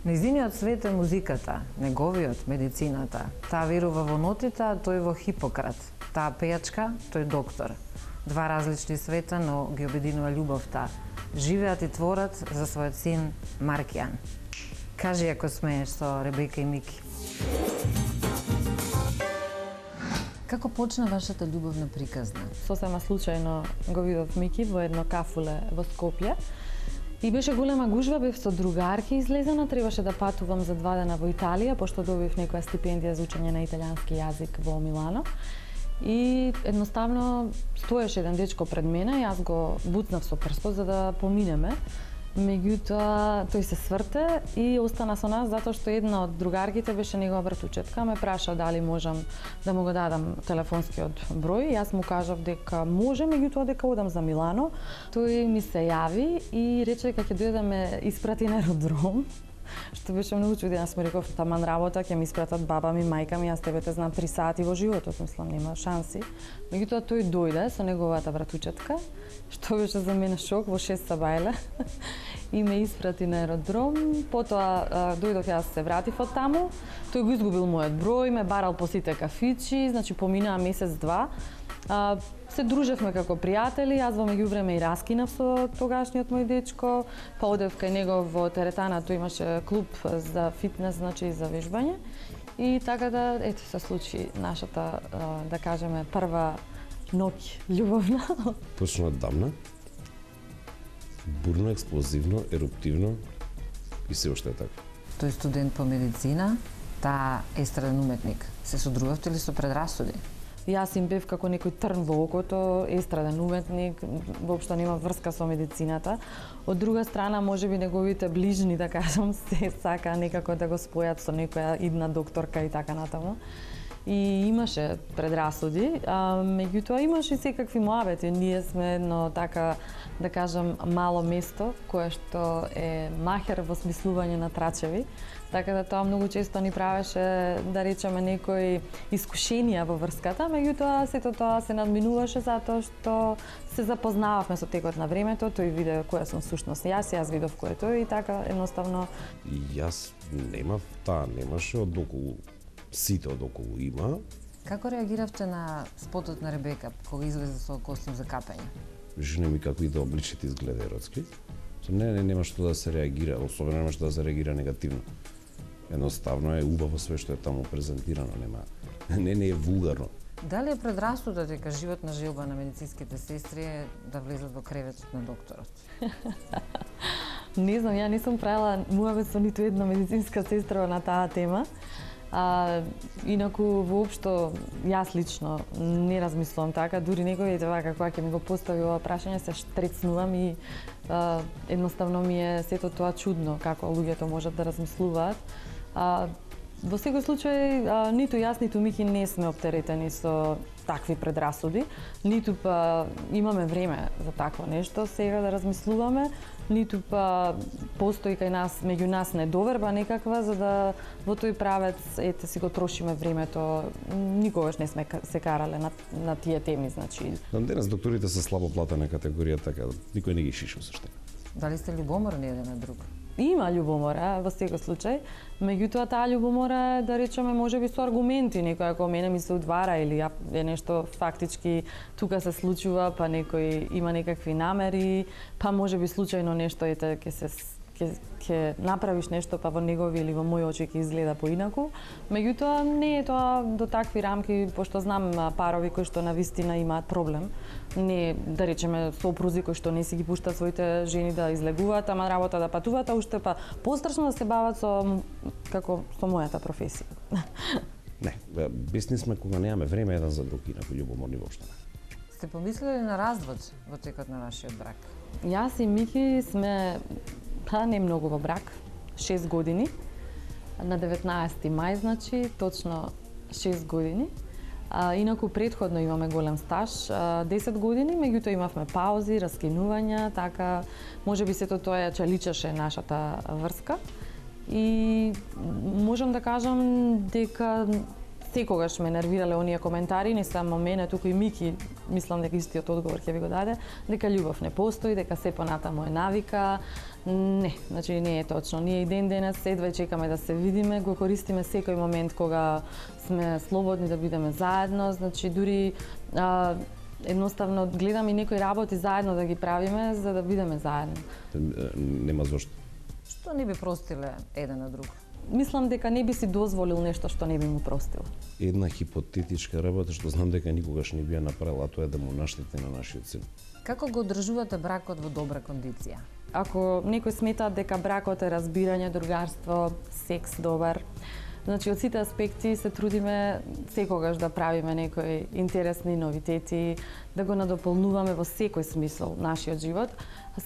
Нејзиниот свет е музиката, неговиот медицината. Таа верува во нотите, тој во Хипократ. Таа пејачка, тој доктор. Два различни света, но ги обединува љубовта. Живеат и творат за својот син Маркијан. Кажи ако смееш со Ребека и Мики. Како почна вашата љубов на приказна? Сосема случајно го видов Мики во едно кафуле во Скопје. И беше голема гужва, бев со другарки излезена, требаше да патувам за 2 дена во Италија, пошто добив некоја стипендија за учење на италијански јазик во Милано. И едноставно стоеше еден дечко пред мене, јас го буцнав со прстот за да поминеме. Меѓутоа, тој се сврте и остана со нас затоа што една од другарките беше негова вратучетка, ме праша дали можам да му го дадам телефонскиот број. Јас му кажав дека може, меѓутоа дека одам за Милано. Тој ми се јави и рече дека ќе дојде да ме испрати на аеродром, што беше многу чудно. Јас му реков, таман работа, ќе ми испратат баба ми, мајка ми, јас тебе те знам 3 сати во животот, мислам, нема шанси. Меѓутоа тој дојде со неговата вратучетка, што беше за мене шок, во 6 сабајле, и ме испрати на аеродром. Потоа дојдов јас се вратив од таму, тој го изгубил мојот број, ме барал по сите кафичи, значи поминаа месец-два. Се дружевме како пријатели, јас во меѓувреме и раскинав со тогашниот мој дечко, па одев кај него во теретана, тој имаше клуб за фитнес, значи за вежбање. И така да, ето се случи нашата, да кажеме, прва ноќ љубовна. Почна оддамна, бурно, експлозивно, еруптивно и се уште е така. Тој студент по медицина, таа естраден уметник. Се содружавте ли со предрасуди? Јас им бев како некој трн во окото, естраден уметник, воопшто нема врска со медицината. Од друга страна, можеби неговите ближни, да кажам, се сака некако да го спојат со некоја идна докторка и така натаму. И имаше предрасуди, меѓутоа имаше и секакви муабети. Ние сме едно така, да кажам, мало место, кое што е махер во смислување на трачеви. Така да тоа многу често ни правеше, да речеме, некои искушенија во врската, меѓутоа сето тоа се надминуваше затоа што се запознававме со текот на времето, тој виде која сум сушност јас видов кој е тој и така едноставно. И јас немав таа, немаше одоколу, сите одоколу има. Како реагиравте на спотот на Ребека кога излезе со костим за капење? Жена ми како и да обличите изгледа еротски. Нема што да се реагира, особено нема што да се реагира негативно. Едноставно е убаво све што е таму презентирано, не е вулгарно. Дали е предрасуда дека животна желба на медицинските сестри е да влезат во креветот на докторот? Не знам, ја не сум правила муабет со ниту една медицинска сестра на таа тема. Инаку, воопшто, јас лично не размислувам така, дури некој така кога ќе ми го постави ова прашање, се штрецнувам и едноставно ми е сето тоа чудно како луѓето можат да размислуваат. Во секој случај, ниту јас, ниту Мики не сме оптеретени со такви предрасуди, ниту па имаме време за такво нешто сега да размислуваме, ниту па постои кај нас, меѓу нас недоверба некаква, за да во тој правец, ете, си го трошиме времето. Никогаш не сме се карале на тие теми, значи. Денес докторите се слабо платена категорија, така никој не ги шишува со што. Дали сте љубоморни еден на друг? Има љубомора во секој случај, меѓутоа таа љубомора е, да речеме, можеби со аргументи, некој ако мене ми се удвара или е нешто фактички тука се случува, па некој има некакви намери, па можеби случајно нешто ете ќе направиш нешто, па во негови или во мои очи ќе изгледа поинаку. Меѓутоа не е тоа до такви рамки, пошто знам парови кои што навистина имаат проблем. Не, да речеме, сопрузи кои што не си ги пуштаат своите жени да излегуваат, ама работа да патуваат, а уште па пострашно да се бават со мојата професија. Не, бесни сме кога немаме време еден за друг, инаку љубоморни воопшто не. Сте помислили на развод во текот на вашиот брак? Јас и Мики сме не многу во брак. 6 години. На 19 мај, значи, точно 6 години. Инаку предходно имаме голем стаж, 10 години, меѓутоа имавме паузи, раскинувања, така можеби сето тоа ја чаличаше нашата врска. И можам да кажам дека секогаш ме нервирале оние коментари, не само мене, туку и Мики, мислам дека истиот одговор ќе ви го даде, дека љубов не постои, дека се понатаму е навика. Не, значи не е точно. Ние и ден денес едва чекаме да се видиме, го користиме секој момент кога сме слободни да бидеме заедно, значи дури едноставно гледам и некои работи заедно да ги правиме за да бидеме заедно. Нема зошто. Што не би простиле еден на друг? Мислам дека не би си дозволил нешто што не би му простил. Една хипотетичка работа што знам дека никогаш не би ја направила, тоа е да му наштети на нашиот син. Како го одржувате бракот во добра кондиција? Ако некој смета дека бракот е разбирање, другарство, секс добар, значи од сите аспекти се трудиме секогаш да правиме некои интересни новитети, да го надополнуваме во секој смисол нашиот живот.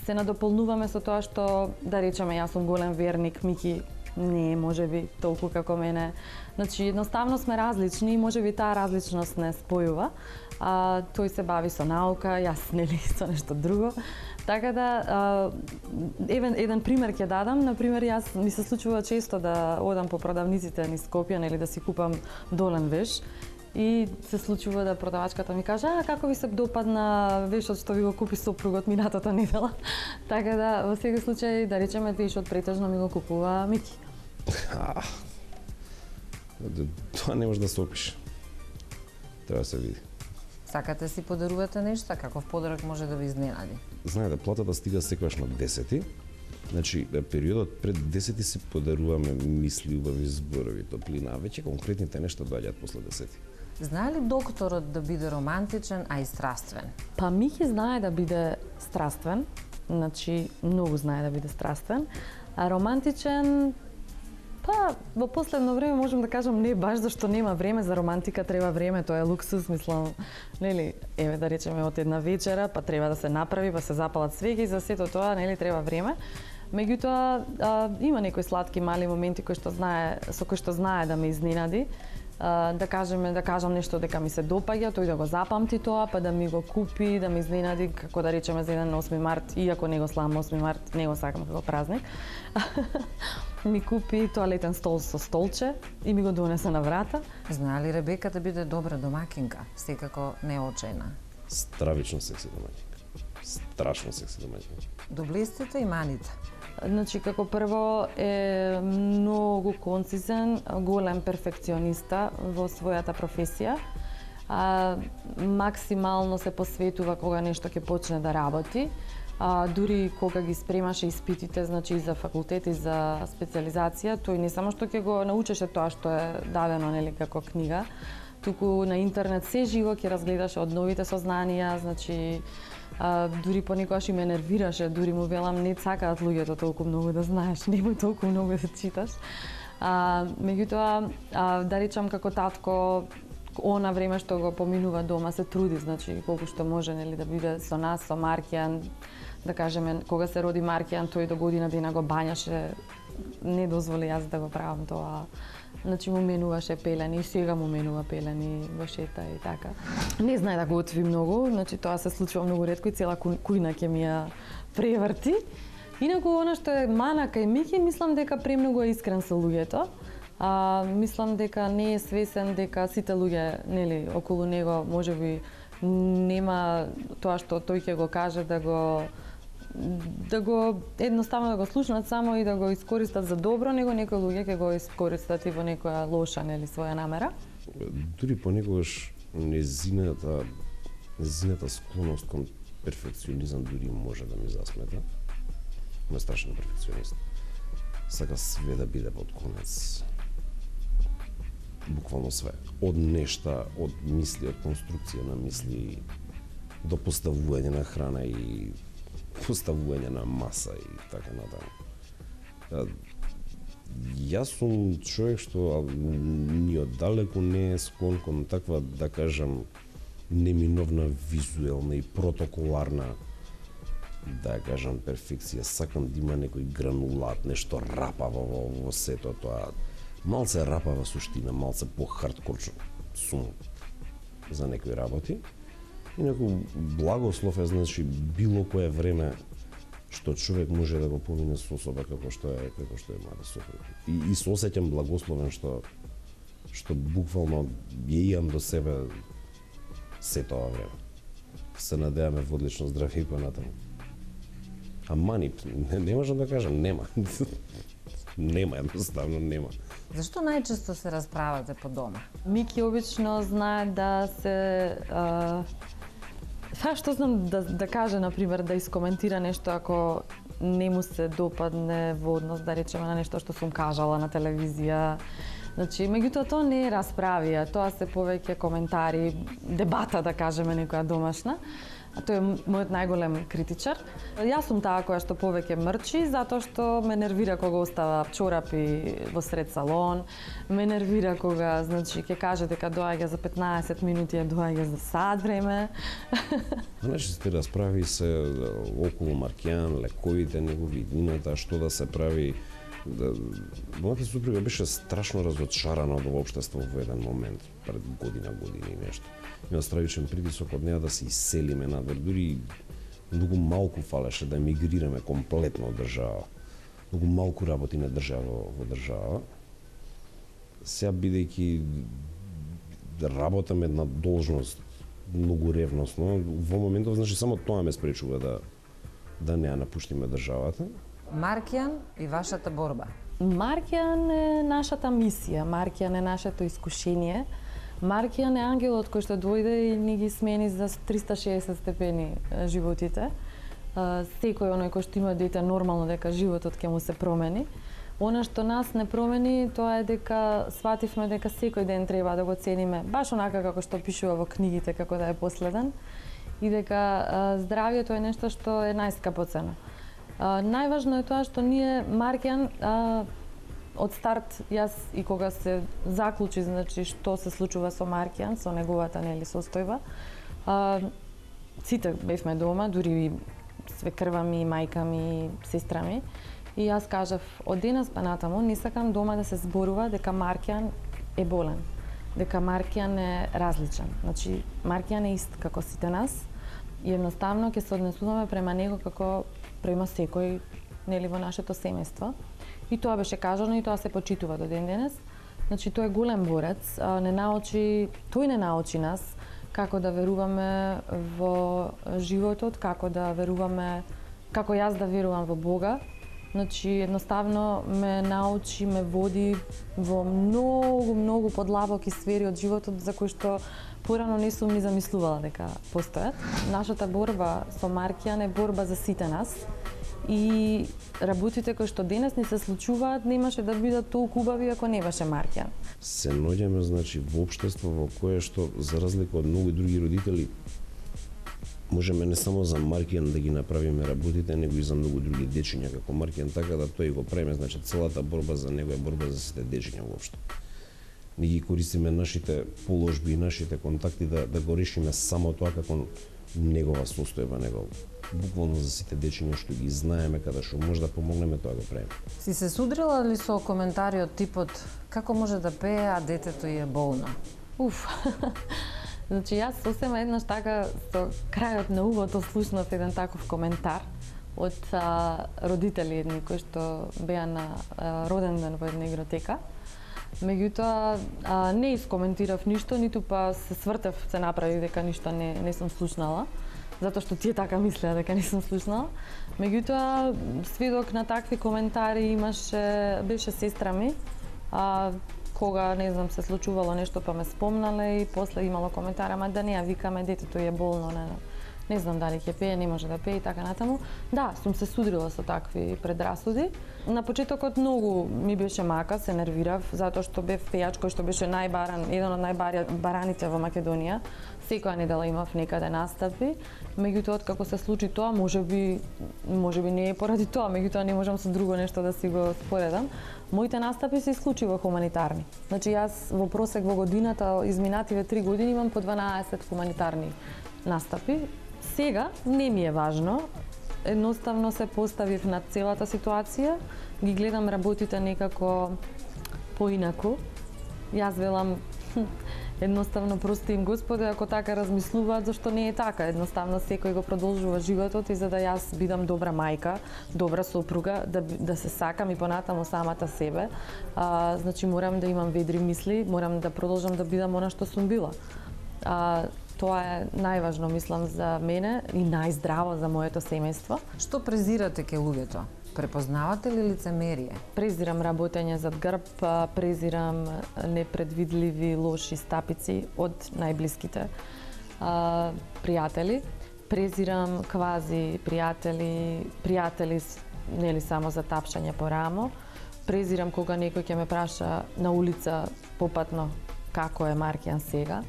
Се надополнуваме со тоа што, да речеме, јас сум голем верник, Мики не е можеби толку како мене. Значи едноставно сме различни и можеби таа различност не спојува. Тој се бави со наука, јас нели со нешто друго. Така да еден пример ќе дадам, на пример јас ми се случува често да одам по продавниците низ Скопје, нели да си купам долен веш. И се случува да продавачката ми каже: како ви се допадна вешот што ви го купи сопругот минатата недела?“ Така да во секој случај да речеме вешот претежно ми го купува Мики. Тоа не може да се опише. Треба да се види. Сакате си подарувате нешто, каков подарок може да ви изненади? Знаете, платата стига секогаш на 10. Значи, периодот пред 10 си подаруваме мисли, убави зборови, топлина, а веќе конкретните нешта доаѓаат после 10. Знае ли докторот да биде романтичен, а и страствен? Па Мики знае да биде страствен, значи многу знае да биде страствен, а романтичен, па во последно време можам да кажам не баш, зашто нема време за романтика, треба време, тоа е луксус, мислам, нели, еве да речеме од една вечера, па треба да се направи, па се запалат свеќи, за сето тоа нели треба време. Меѓутоа има некои сладки мали моменти со кои што знае да ме изненади. Да кажам нешто дека ми се допаѓа, тој да го запамти тоа, па да ми го купи, да ме изненади, како да речеме за еден 8 март, иако не го славам 8 март, не го сакам како празник. Ми купи тоалетен стол со столче и ми го донесе на врата. Знае ли Ребека да биде добра домакинка, секако не очајна? Стравично секси домаќинка. Страшно секси домаќинка. Доблестите и маните? Значи, како прво е многу концизен, голем перфекциониста во својата професија. Максимално се посветува кога нешто ќе почне да работи. Дури кога ги спремаше испитите, значи и за факултет и за специализација, тој не само што ќе го научеше тоа што е дадено нели како книга, туку на интернет се живо ќе разгледаше од новите сознанија, значи дури понекогаш и ме нервираше, дури му велам не сакаат луѓето толку многу да знаеш, немој толку многу да читаш. Меѓутоа, да речам како татко, она време што го поминува дома се труди, значи колку што може нели да биде со нас, со Маркијан, да кажеме кога се роди Маркијан, тој до година дена го бањаше, не дозволи јас да го правам тоа. Значи му менуваше пелени, сега му менува пелени во шета и така. Не знае да го готви многу, значи тоа се случува многу ретко и цела кујна ќе ми ја преврти. Инаку она што е мана кај Мики, мислам дека премногу е искрен со луѓето. Мислам дека не е свесен дека сите луѓе, нели, околу него можеби нема тоа што тој ќе го каже да го едноставно да го слушнат само и да го искористат за добро, него некои луѓе ќе го искористат и во некоја лоша нели своја намера. Дури понекогаш незината склоност кон перфекционизам дури може да ми засмета. Ме страшен перфекционист. Сака све да биде под конец. Буквално све. Од нешта, од мисли, од конструкција на мисли, до поставување на храна и поставување на маса и така натаму. Јас сум човек што ни оддалеку не е склон кон таква, да кажам, неминовна визуелна и протоколарна да ја кажам перфекција, сакам да има некој гранулат, нешто рапаво во сето тоа. Малце рапава суштина, малце по-хардкор сум за некои работи. И некој благослов е, значи, било кое време што човек може да го помине со особа како што е мојата сопруга. И се осеќам благословен што буквално ја имам до себе се тоа време. Се надеваме во одлично здравје и понатаму. А мани, не можам да кажам, нема. Нема, едноставно нема. Зашто најчесто се расправате по дома? Мики обично знае да се што знам да каже, например, да искоментира нешто ако не му се допадне во однос, да речеме, на нешто што сум кажала на телевизија. Значи, меѓутоа тоа не е расправија, тоа се повеќе коментари, дебата, да кажеме, некоја домашна. А тој е мојот најголем критичар. Јас сум таа која што повеќе мрчи, затоа што ме нервира кога остава чорапи во сред салон, ме нервира кога, значи, ќе каже дека доаѓа за 15 минути, а доаѓа за сат време. Значи, сте расправи се околу Маркијан, лековите негови, ината, што да се прави. Мојата супруга беше страшно разочарана од општество во еден момент, пред година и нешто. Има стравичен притисок од неа да се иселиме надвор, дури многу малку фалеше да емигрираме комплетно од држава. Многу малку работи не држава во држава. Сега бидејќи работам една должност многу ревносно, во моментов, значи, само тоа ме спречува да не ја напуштиме државата. Маркијан и вашата борба. Маркијан е нашата мисија, Маркијан е нашето искушение. Маркијан е ангелот кој што дојде и ни ги смени за 360 степени животите. Секој оној кој што има дете, нормално дека животот ќе му се промени. Она што нас не промени, тоа е дека свативме дека секој ден треба да го цениме, баш онака како што пишува во книгите, како да е последен, и дека здравието е нешто што е најскапоцено. Најважно е тоа што ние Маркијан од старт, јас и кога се заклучи, значи, што се случува со Маркијан, со неговата состојба, сите бевме дома, дури свекрва ми, мајка ми, сестра ми, и јас кажав, од денес па натаму не сакам дома да се зборува дека Маркијан е болен, дека Маркијан е различен. Значи, Маркијан е ист како сите нас и едноставно ќе се однесуваме према него како према секој, нели, во нашето семејство. И тоа беше кажано и тоа се почитува до ден денес. Значи, тој е голем борец, тој не научи нас како да веруваме во животот, како да веруваме, како јас да верувам во Бога. Значи, едноставно ме научи, ме води во многу подлабоки сфери од животот за кои што порано не сум ни замислувала дека постојат. Нашата борба со Маркијан е борба за сите нас и работите кои што денес ни се случуваат немаше да бидат толку убави ако не беше Маркијан. Се наоѓаме, значи, во општество во кое што, за разлика од многу други родители, можеме не само за Маркијан да ги направиме работите, него и за многу други дечиња како Маркијан, така да тој го преме, значи, целата борба за него е борба за сите дечиња воопшто. Ние ги користиме нашите положби и нашите контакти да го решиме само тоа како негова состојба, него буквално за сите дечиња што ги знаеме, каде што може да помогнеме, тоа го правиме. Си се судрила ли со коментари од типот како може да пее, а детето е болно? Значи, јас сосема еднаш така со крајот на увото слушнав еден таков коментар од родители едни кои што беа на роден ден во една игротека. Меѓутоа, не искоментирав ништо, ниту па се свртев, се направи дека ништо не сум слушнала, затоа што тие така мислеа дека не сум слушнала. Меѓутоа, сведок на такви коментари беше сестра ми, кога, не знам, се случувало нешто па ме спомнале и после имало коментар, ама да не ја викаме, детето е болно, не знам дали ќе пее, не може да пее и така натаму. Да, сум се судрила со такви предрасуди. На почетокот многу ми беше мака, се нервирав, затоа што бев пејач кој што беше најбаран, еден од најбараните во Македонија. Секоја недела имав некаде настапи, меѓутоа како се случи тоа, можеби не е поради тоа, меѓутоа не можам со друго нешто да си го споредам. Моите настапи се исклучиво хуманитарни. Значи, јас во просек во годината, изминативе 3 години, имам по 12 хуманитарни настапи. Сега не ми е важно едноставно се поставив на целата ситуација, ги гледам работите некако поинаку. Јас велам едноставно прости им Господе, ако така размислуваат, зашто не е така? Едноставно секој го продолжува животот и за да јас бидам добра мајка, добра сопруга, да се сакам и понатаму самата себе, значи морам да имам ведри мисли, морам да продолжам да бидам она што сум била. Тоа е најважно, мислам, за мене и најздраво за моето семејство. Што презирате ке луѓето? Препознавате ли лицемерие? Презирам работење зад грб, презирам непредвидливи лоши стапици од најблиските пријатели. Презирам квази пријатели нели само за тапшање по рамо. Презирам кога некој ќе ме праша на улица попатно како е Маркијан сега.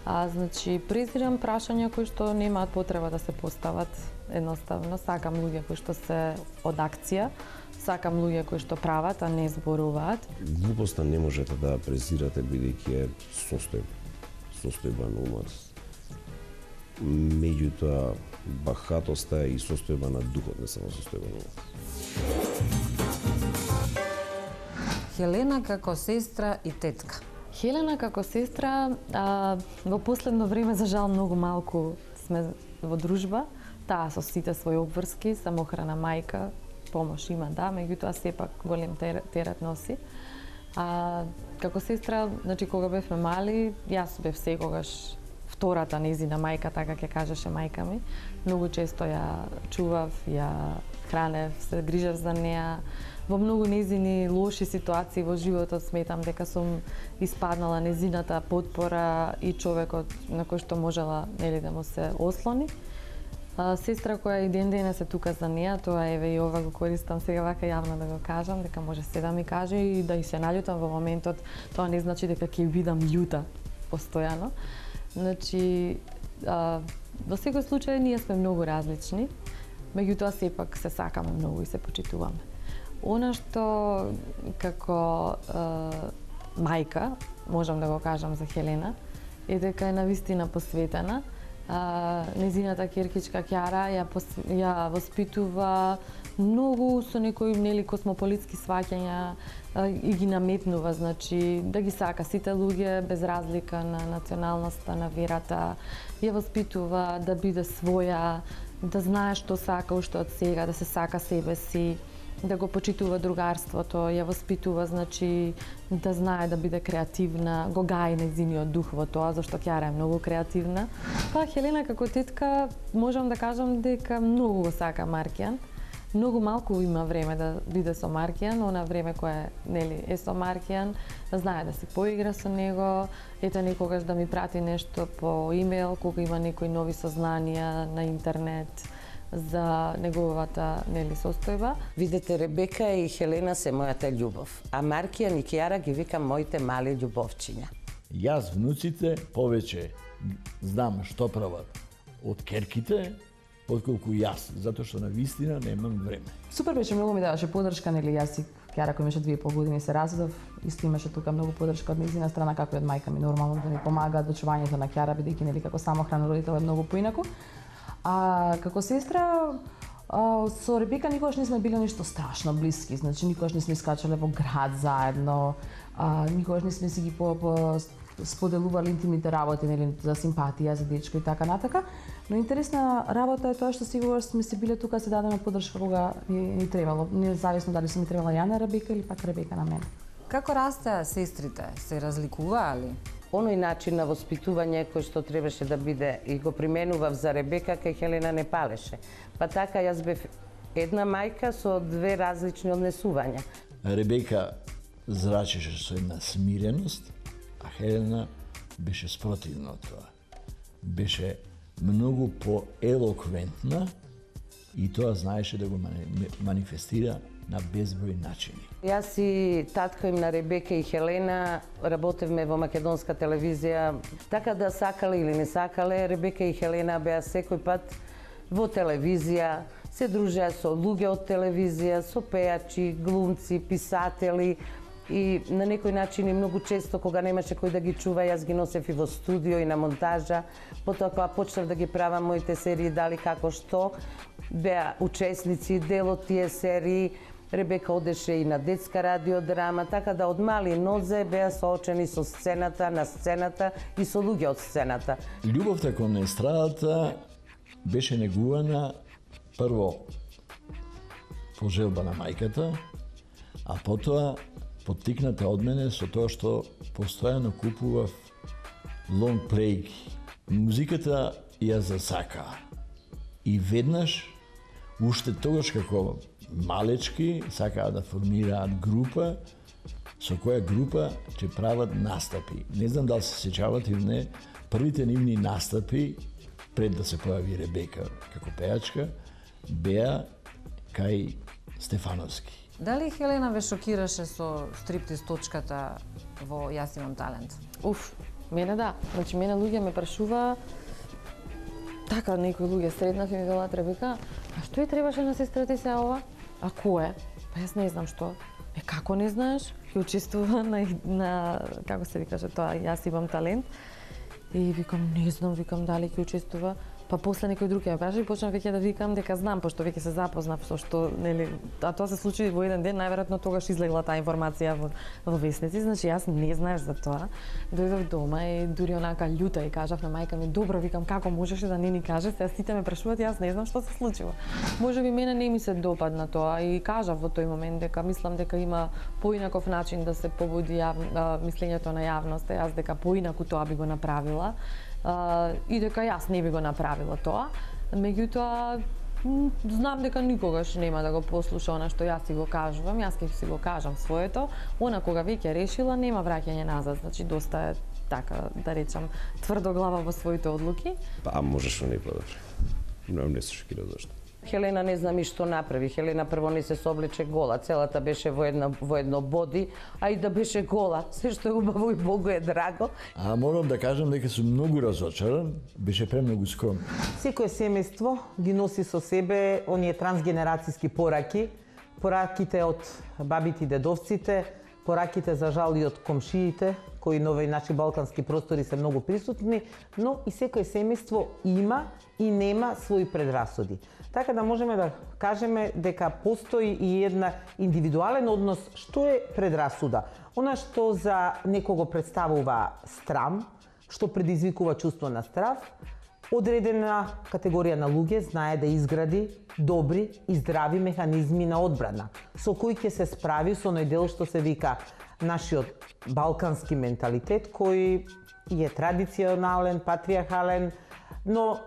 Значи, презирам прашања кои што немаат потреба да се постават. Едноставно, сакам луѓе кои што се од акција, сакам луѓе кои што прават, а не зборуваат. Глупоста не можете да презирате бидејќи е состојба на умот. Меѓутоа, бахатоста е и состојба на духот, не само состојба на умот. Хелена како сестра и тетка. Хелена како сестра, во последно време, за жал, многу малку сме во дружба. Таа со сите своји обврски, самохрана мајка, помош има, да, меѓутоа сепак голем терет носи. Како сестра, значи кога бевме мали, јас бев секогаш втората нејзина мајка, така ќе кажеше мајка ми. Многу често ја чував, ја хранев, се грижев за неа. Во многу нејзини лоши ситуации во животот сметам дека сум испаднала нејзината потпора и човекот на кој што можела нели да му се ослони. Сестра која и ден денес е тука за неа, тоа еве и ова го користам сега вака јавно да го кажам, дека може се да ми каже и да и се наљутам во моментот, тоа не значи дека ќе бидам љута постојано. Значи, во секој случај ние сме многу различни, меѓутоа сепак се сакаме многу и се почитуваме. Она што како мајка, можам да го кажам за Хелена, е дека е навистина посветена. Незината керкичка Кјара ја воспитува многу со некои нели космополитски сваќања и ги наметнува, значи да ги сака сите луѓе без разлика на националноста, на верата. Ја воспитува да биде своја, да знае што сака уште од сега, да се сака себе си, да го почитува другарството, ја воспитува, значи, да знае да биде креативна, го гаи нејзиниот дух во тоа, зашто Кјара е многу креативна. Па Хелена како тетка, можам да кажам дека многу го сака Маркијан. Многу малку има време да биде со Маркијан, она време кое нели е со Маркијан, знае да се поигра со него, ете некогаш да ми прати нешто по имејл, кога има некои нови сознанија на интернет за неговата нели состојба. Видете, Ребека и Хелена се мојата љубов, а Маркијан и Кјара ги викам моите мали љубовчиња. Јас внуците повеќе знам што прават од керките, отколку јас, затоа што на вистина немам време. Супер беше, многу ми даваше подршка, нели јас и Кјара кој имаше 2,5 години се разведов, исто имаше тука многу подршка од нејзина страна, како и од мајка ми, нормално да ни помагаат во чувањето на Кјара, бидејќи нели како самохран родител е многу поинаку. А како сестра, со Ребека никогаш не сме били нешто страшно блиски, значи никогаш не сме искачале во град заедно, никогаш не сме си ги споделували интимните работи, нели, за симпатија, за дечко и така натака. Но интересна работа е тоа што сигурно сме си биле тука се дадеме подршка кога ни требало, независно дали се ми требала ја на Ребека или пак Ребека на мене. Како растеа сестрите? Се разликуваа ли? Оној начин на воспитување кој што требаше да биде и го применував за Ребека, кај Хелена не палеше. Па така јас бев една мајка со две различни однесувања. Ребека зрачеше со една смиреност, а Хелена беше спротивно од тоа. Беше многу поелоквентна и тоа знаеше да го манифестира на безброј начини. Јас и татко им на Ребека и Хелена работевме во македонска телевизија, така да сакале или не сакале, Ребека и Хелена беа секој пат во телевизија, се дружеа со луѓе од телевизија, со пејачи, глумци, писатели и на некој начин и многу често кога немаше кој да ги чува, јас ги носев и во студио и на монтажа. Потоа кога почнав да ги правам моите серии Дали како што, беа учесници дел од тие серии. Ребека одеше и на детска радиодрама, така да од мали нозе беа соочени со сцената, на сцената и со луѓе од сцената. Љубовта кон естрадата беше негувана прво по желба на мајката, а потоа поттикната од мене со тоа што постојано купував лонг плејки. Музиката ја засака. И веднаш, уште тогаш како малечки, сакаа да формираат група, со која група ќе прават настапи. Не знам дали се сеќавате или не, првите нивни настапи, пред да се појави Ребека како пејачка, беа кај Стефановски. Дали Хелена ве шокираше со стриптиз точката во Јас имам талент? Уф, мене да. Значи, мене луѓе ме прашува така, некои луѓе среднав и ми велат, Ребека, а што и требаше на сестра ти се ова? А кое? Па јас не знам што. Како не знаеш? Ќе учествува на како се викаше тоа, Јас имам талент. И викам, не знам, дали ќе учествува. Па после некој друг ја праша и почнав веќе да викам дека знам, пошто веќе се запознав со што, нели, а тоа се случи во еден ден, најверојатно тогаш излегла таа информација во весници, значи јас не знаеш за тоа. Дојдов дома и дури онака љута и кажав на мајка ми, добро, викам, како можеше да не ни каже, сега сите ме прашуваат, јас не знам што се случило. Можеби мене не ми се допадна тоа и кажав во тој момент дека мислам дека има поинаков начин да се побуди мислењето на јавноста, јас дека поинаку тоа би го направила. И дека јас не би го направила тоа. Меѓутоа, знам дека никогаш нема да го послуша она што јас си го кажувам, јас ќе си го кажам своето, она кога веќе решила нема враќање назад, значи доста е така, да речам, тврдоглава во своите одлуки. Па можеш не подобро. Не се шокира зашто. Хелена не знам и што направи. Хелена прво не се соблече гола, целата беше во едно боди, а и да беше гола, се што е убаво и Богу е драго. А морам да кажам дека сум многу разочаран, беше премногу скромно. Секое семејство ги носи со себе оние трансгенерацијски пораки, пораките од бабите и дедовците, пораките за жал и од комшиите, кои на овој наши балкански простори се многу присутни, но и секое семејство има и нема своји предрасуди. Така да можеме да кажеме дека постои и една индивидуален однос што е предрасуда. Она што за некого представува страм, што предизвикува чувство на страв, одредена категорија на луѓе знае да изгради добри и здрави механизми на одбрана, со кои ќе се справи со оној дел што се вика нашиот балкански менталитет, кој е традиционален, патриархален, но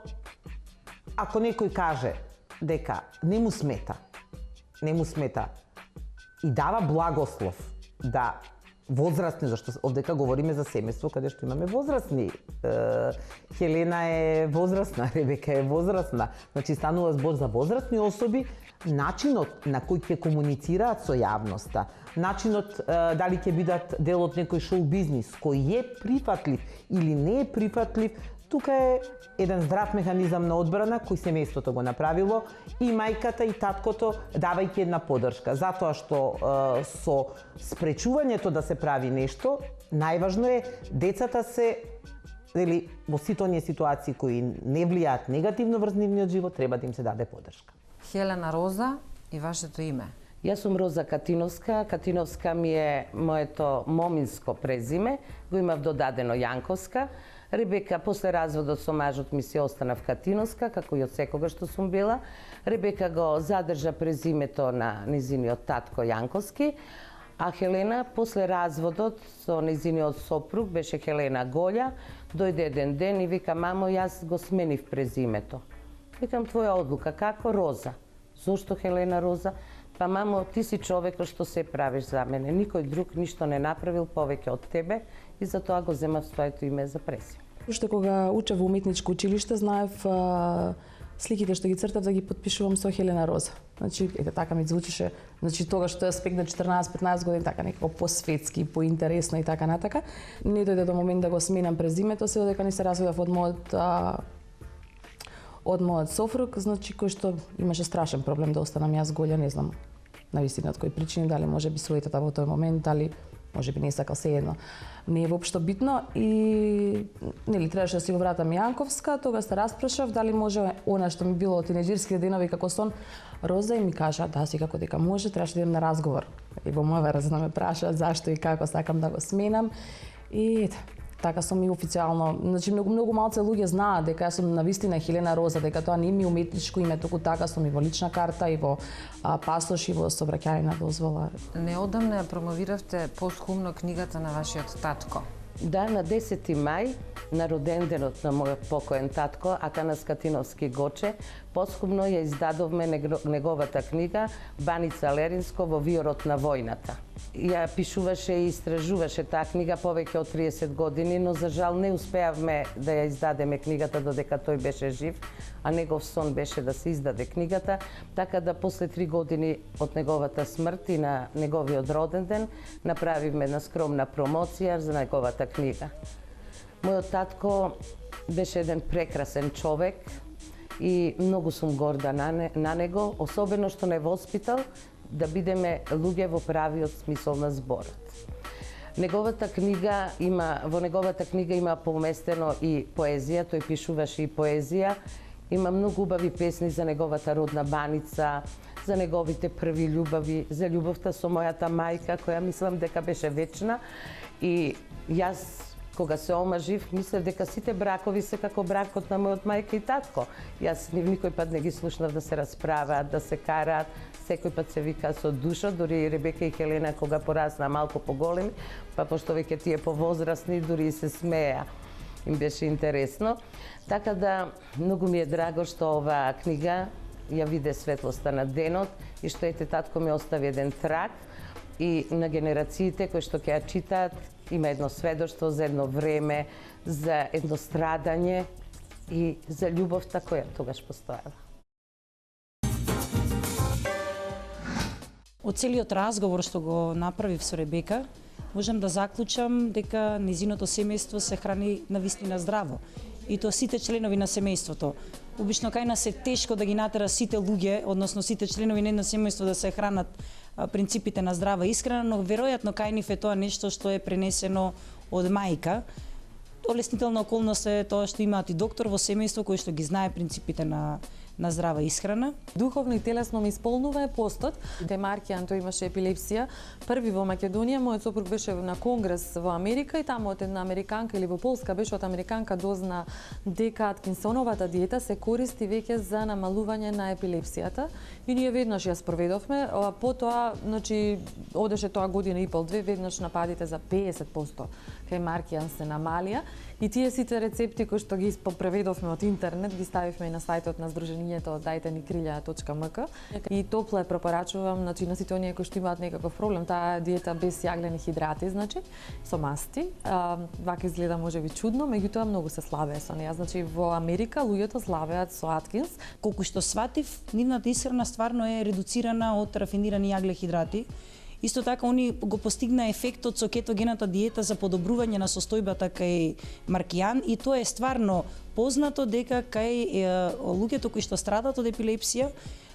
ако некој каже дека не му смета и дава благослов да возрастни, зашто овдека говориме за семејство каде што имаме возрастни. Хелена е возрастна, Ребека е возрастна. Значи станува збор за возрастни особи, начинот на кој ќе комуницираат со јавноста, начинот дали ќе бидат дел од некој шоу бизнис кој е прифатлив или не е прифатлив, тука е еден здрав механизам на одбрана кој семејството го направило и мајката и таткото давајќи една поддршка. Затоа што со спречувањето да се прави нешто, најважно е децата се во сите оние ситуации кои не влијаат негативно врз нивниот живот, треба да им се даде поддршка. Хелена Роза и вашето име? Јас сум Роза Катиновска. Катиновска ми е моето моминско презиме, го имав додадено Јанковска. Ребека, после разводот со мажот ми се останав Катиновска, како и од секогаш што сум била. Ребека го задржа презимето на низиниот татко Јанковски, а Хелена, после разводот со низиниот сопруг, беше Хелена Голја, дојде еден ден и вика, мамо, јас го сменив презимето. Викам, твоја одлука, како Роза? Зошто Хелена Роза? Па, мамо, ти си човекот што се правиш за мене. Никој друг ништо не направил повеќе од тебе и затоа го земав своето име за презиме. Уште кога учев во уметничко училиште, знаев сликите што ги цртав да ги потпишувам со Хелена Роза. Значи, ете така ми звучеше, значи тогаш тој аспект на 14-15 години, така некако посветски, поинтересно и така натака. Не дојде до момент да го сменам презимето, се додека не се разведов од мојот софруг, значи кој што имаше страшен проблем да останам јас Голја, не знам навистина од кои причини, дали може би својата во тој момент, дали можеби не сакал, се едно. Не е воопшто битно и нели требаше да си го вратам Јанковска, тогаш се распрашав дали може она што ми било од тинеџерските денови како сон Роза и ми кажа да си како дека може, требаше да идем на разговор. И во моја врза ме праша зашто и како сакам да го сменам и така сум и официјално, значи многу малце луѓе знаат дека јас сум навистина Хелена Роза, дека тоа не ми е уметничко име, туку така сум и во лична карта и во пасош и во сообраќајна дозвола. Неодамна ја промовиравте поскумно книгата на вашиот татко. Да, на 10. мај, на роденденот на мојот покоен татко, Атанас Катиновски Гоче, поскумно ја издадовме неговата книга Баница Леринско во виорот на војната. Ја пишуваше и истражуваше таа книга повеќе од 30 години, но за жал не успеавме да ја издадеме книгата додека тој беше жив, а негов сон беше да се издаде книгата, така да после 3 години од неговата смрт и на неговиот роден ден направивме една скромна промоција за неговата книга. Мојот татко беше еден прекрасен човек и многу сум горда на него, особено што не воспитал да бидеме луѓе во правиот смисол на зборот. Во неговата книга има поместено и поезија, тој пишуваше и поезија. Има многу убави песни за неговата родна Баница, за неговите први љубави, за љубовта со мојата мајка, која мислам дека беше вечна. И јас, кога се омажив, мислев дека сите бракови се како бракот на мојот мајка и татко. Јас никој пат не ги слушнав да се расправаат, да се караат, секој пат се вика со душо, дури и Ребека и Хелена кога порасна малку поголеми, па пошто веќе тие повозрасни, дури и се смеа. Им беше интересно. Така да, многу ми е драго што оваа книга ја виде светлоста на денот и што ете татко ми остави еден траг и на генерациите кои што ќе ја читаат има едно сведоштво за едно време, за едно страдање и за љубовта која тогаш постојала. Од целиот разговор што го направив со Ребека, можам да заклучам дека незиното семејство се храни навистина здраво. И тоа сите членови на семејството. Обично кај нас е тешко да ги натера сите луѓе, односно сите членови на едно семејство да се хранат принципите на здрава исхрана, но веројатно кај нив е тоа нешто што е пренесено од мајка. Олеснителна околност е тоа што имаат и доктор во семејство кој што ги знае принципите на здрава исхрана. Духовно и телесно ме исполнува е постот. Маркијан тој имаше епилепсија. Први во Македонија, мојот сопруг беше на конгрес во Америка и таму од една американка или во Полска беше од американка дозна дека Аткинсоновата диета се користи веќе за намалување на епилепсијата. И ние веднаш ја спроведовме, потоа, значи, одеше тоа година и пол, две, веднаш нападите за 50% кај Маркијан се намалија. И тие сите рецепти кои што ги преведовме од интернет, ги ставивме и на сајтот на Сдруженијето daјtenikrilја.mk и топло ја препорачувам, значи, на сите оние кои што имаат некаков проблем, таа диета без јаглени хидрати, значи, со масти. Вака изгледа можеби чудно, меѓутоа многу се славее со неа. Значи, во Америка луѓето славеат со Аткинс. Колку што сватив, нивната исхрана стварно е редуцирана од рафинирани јаглехидрати. Исто така, они го постигна ефектот со кетогената диета за подобрување на состојбата кај Маркијан и тоа е стварно познато дека кај луѓето кои што страдат од епилепсија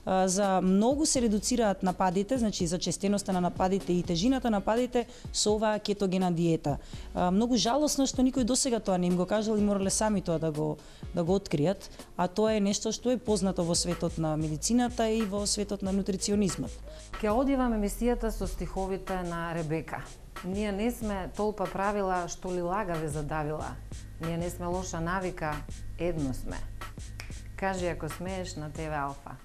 за многу се редуцираат нападите, значи за честеноста на нападите и тежината на нападите со оваа кетогена диета. Многу жалосно што никој досега тоа не им го кажал и морале сами тоа да го откријат, а тоа е нешто што е познато во светот на медицината и во светот на нутриционизмот. Ке одјавам емисијата со стиховите на Ребека. Ние не сме толпа правила што ли лага ве задавила. Ние не сме лоша навика, едно сме. Кажи ако смееш на ТВ Алфа.